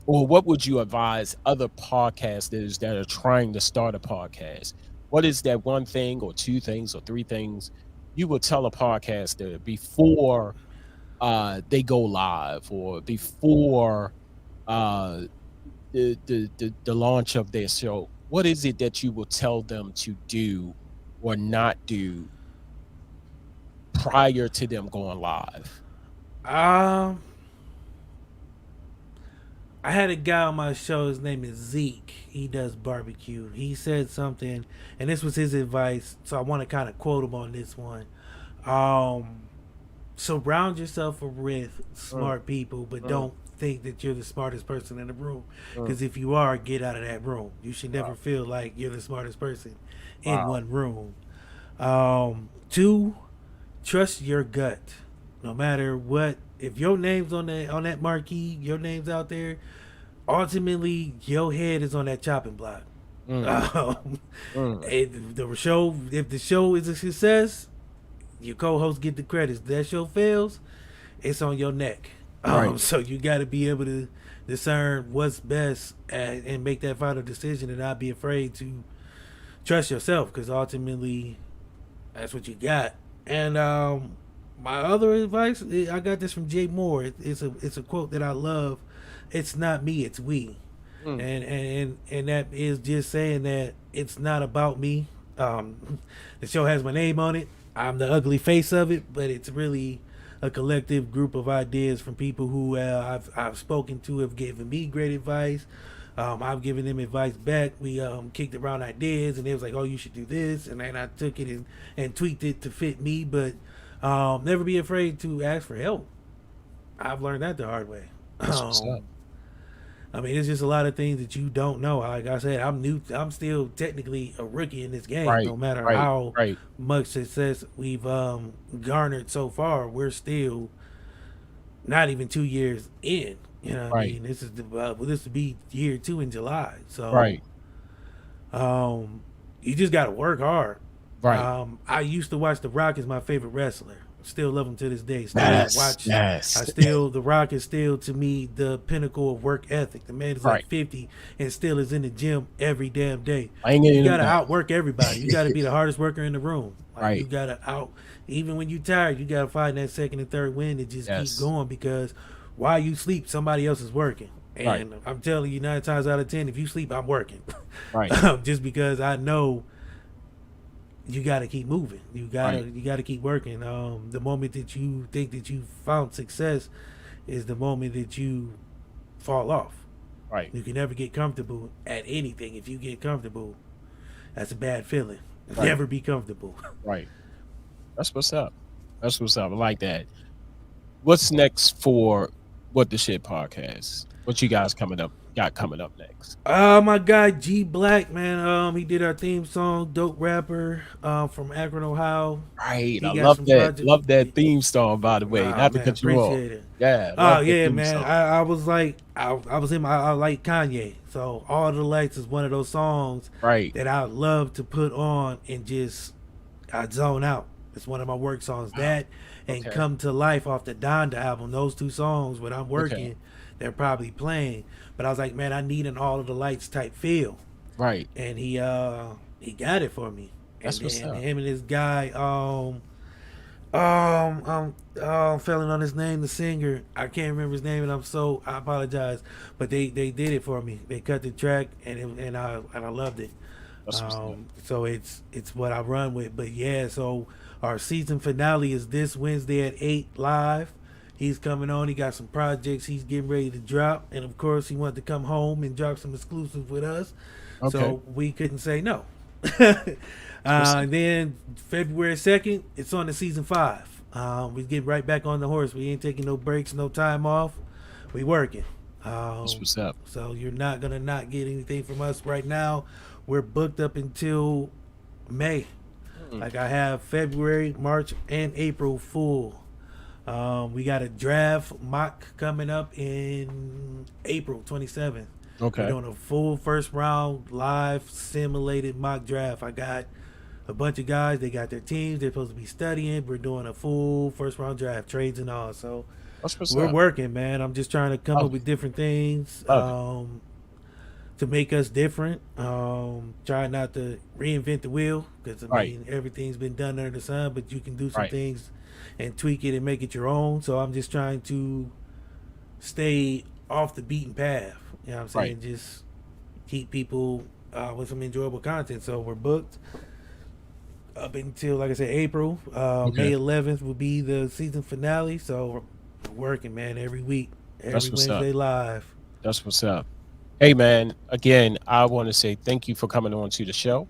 or what would you advise other podcasters that are trying to start a podcast? What is that one thing or two things or three things you would tell a podcaster before they go live or before the launch of their show? What is it that you will tell them to do or not do prior to them going live? I had a guy on my show, his name is Zeke. He does barbecue. He said something, and this was his advice, so I want to kind of quote him on this one. Surround yourself with smart people, but don't think that you're the smartest person in the room. Because if you are, get out of that room. You should never feel like you're the smartest person in one room. 2, trust your gut. No matter what, if your name's on that marquee, your name's out there, ultimately your head is on that chopping block. If the show is a success, your co-host get the credits. If that show fails, it's on your neck. So you got to be able to discern what's best and make that final decision, and not be afraid to trust yourself, because ultimately that's what you got. And my other advice, I got this from Jay Moore. It's a quote that I love. It's not me, it's we. And that is just saying that it's not about me. The show has my name on it. I'm the ugly face of it, but it's really a collective group of ideas from people who I've spoken to, have given me great advice. I've given them advice back. We kicked around ideas, and they was like, "Oh, you should do this," and then I took it and tweaked it to fit me. But never be afraid to ask for help. I've learned that the hard way. I mean, it's just a lot of things that you don't know. Like I said, I'm new. I'm still technically a rookie in this game. No matter how much success we've garnered so far, we're still not even 2 years in. You know what I mean? This will be year 2 in July. So you just got to work hard. I used to watch The Rock as my favorite wrestler. Still love him to this day. The Rock is still, to me, the pinnacle of work ethic. The man is like 50 and still is in the gym every damn day. You gotta outwork everybody. You gotta be the hardest worker in the room. You gotta even when you tired, you gotta find that second and third win and just keep going, because while you sleep, somebody else is working. And I'm telling you, 9 times out of 10, if you sleep, I'm working. Just because I know you got to keep moving. You got to keep working. The moment that you think that you found success is the moment that you fall off. You can never get comfortable at anything. If you get comfortable, that's a bad feeling. Never be comfortable. That's what's up. I like that. What's next for What the Shit podcast? What you guys got coming up next? My guy G Black, man. He did our theme song, dope rapper, from Akron, Ohio. I love that. Love that theme song, by the way. Not to cut you off. It. Yeah. Oh yeah, man. I was like, I like Kanye. So All the Lights is one of those songs that I love to put on and just zone out. It's one of my work songs. That and Come to Life off the Donda album. Those 2 songs, when I'm working, they're probably playing. But I was like, man, I need an All of the Lights type feel. And he got it for me. And That's what's then up. him and this guy, I'm failing on his name, the singer. I can't remember his name, and I apologize. But they did it for me. They cut the track, and I loved it. That's what's up. So it's what I run with. But yeah, so our season finale is this Wednesday at 8 live. He's coming on. He got some projects he's getting ready to drop, and of course he wanted to come home and drop some exclusives with us. Okay. So we couldn't say no. And then February 2nd, it's on to season 5. We get right back on the horse. We ain't taking no breaks, no time off. We working. That's what's up. So you're not gonna not get anything from us right now. We're booked up until May. Like I have February, March, and April full. We got a draft mock coming up in April 27th. Okay. We're doing a full first round live simulated mock draft. I got a bunch of guys. They got their teams. They're supposed to be studying. We're doing a full first round draft, trades and all. So That's what's we're up. working, man. I'm just trying to come up with different things to make us different. Try not to reinvent the wheel because I mean everything's been done under the sun, but you can do some things and tweak it and make it your own. So I'm just trying to stay off the beaten path. You know what I'm saying? Just keep people with some enjoyable content. So we're booked up until, like I said, April. May 11th will be the season finale. So we're working, man, every week, every Wednesday live. That's what's up. Hey, man, again, I want to say thank you for coming on to the show.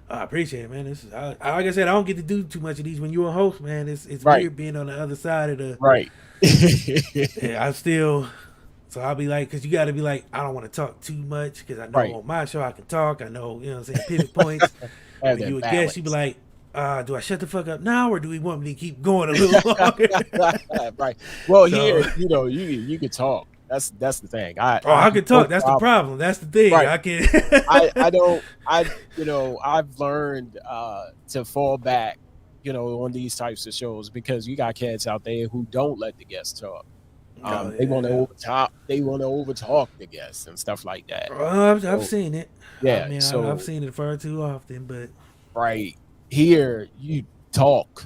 I appreciate it, man. This is, like I said, I don't get to do too much of these when you're a host, man. It's weird being on the other side of the yeah, so I'll be like, because you got to be like, I don't want to talk too much because I know on my show I can talk. I know, you know what I'm saying, pivot points. When you a guest, you be like, do I shut the fuck up now or do we want me to keep going a little longer? Well, so, here, you can talk. That's the thing. I can talk. That's the problem. That's the thing. I can. I've learned to fall back, on these types of shows because you got cats out there who don't let the guests talk. They want to overtalk. They want to overtalk the guests and stuff like that. I've seen it. Yeah, I mean, so I've seen it far too often. But here, you talk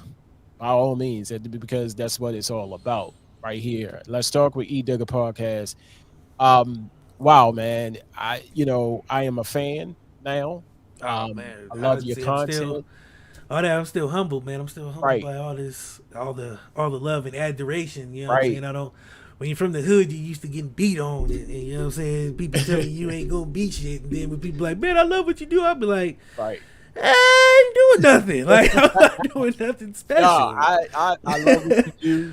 by all means because that's what it's all about. Right here, let's talk with Edigga podcast. Wow, man, I am a fan now. Man, I love your content. I'm still humbled, man. I'm still humbled by all the love and adoration. You know what I'm saying? When you're from the hood, you used to getting beat on, and you know what I'm saying? People tell you ain't gonna beat shit, and then when people like, man, I love what you do, I'll be like, I ain't doing nothing. Like I'm not doing nothing special. No, I love what you do.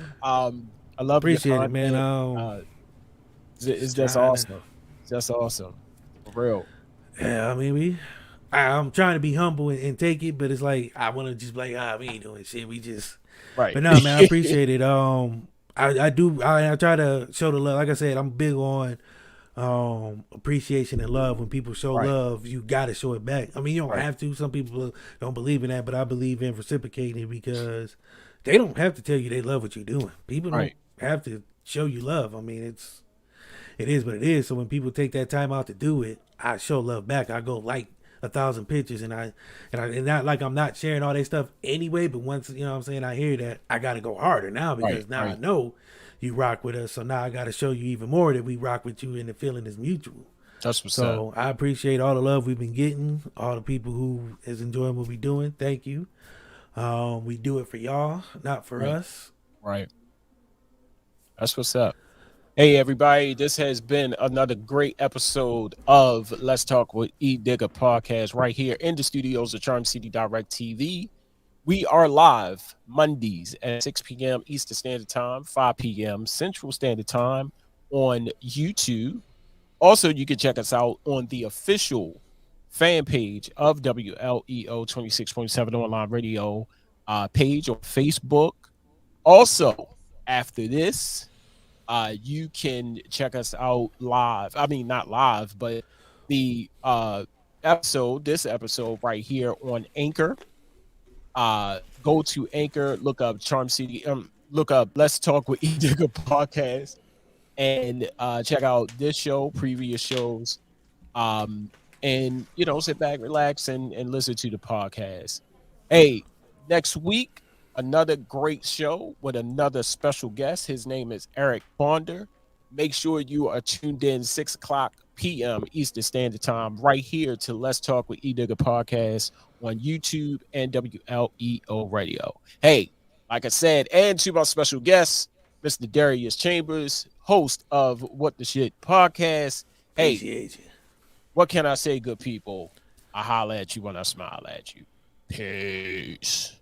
I love appreciate it, man. It's just awesome. Just awesome. For real. Yeah, I mean, I'm trying to be humble and take it, but it's like I want to just be like, we ain't doing shit. We just But no, man, I appreciate it. I try to show the love. Like I said, I'm big on appreciation and love. When people show love, you got to show it back. I mean, you don't have to. Some people don't believe in that, but I believe in reciprocating it because they don't have to tell you they love what you're doing. People don't have to show you love. I mean, it is what it is. So when people take that time out to do it, I show love back. I go like 1,000 pictures and not like I'm not sharing all that stuff anyway, but once, you know what I'm saying, I hear that, I got to go harder now because now I know you rock with us. So now I got to show you even more that we rock with you and the feeling is mutual. That's what's so up. I appreciate all the love we've been getting, all the people who is enjoying what we're doing. Thank you. We do it for y'all, not for us. Right. That's what's up. Hey, everybody, this has been another great episode of Let's Talk with Edigga podcast right here in the studios of Charm City Direct TV. We are live Mondays at 6 p.m. Eastern Standard Time, 5 p.m. Central Standard Time on YouTube. Also, you can check us out on the official fan page of WLEO 26.7 online radio page on Facebook. Also, after this, you can check us out live. I mean, not live, but the this episode right here on Anchor. Go to Anchor, look up Charm City, look up Let's Talk with Edigga podcast, and check out this show, previous shows, and sit back, relax, and listen to the podcast. Hey, next week, another great show with another special guest. His name is Eric Bonder. Make sure you are tuned in 6 o'clock p.m. Eastern Standard Time right here to Let's Talk with Edigga podcast on YouTube and WLEO Radio. Hey, like I said, and to my special guest, Mr. Darius Chambers, host of What the Shit podcast. Hey, Appreciate you. what can I say, good people? I holler at you when I smile at you. Peace.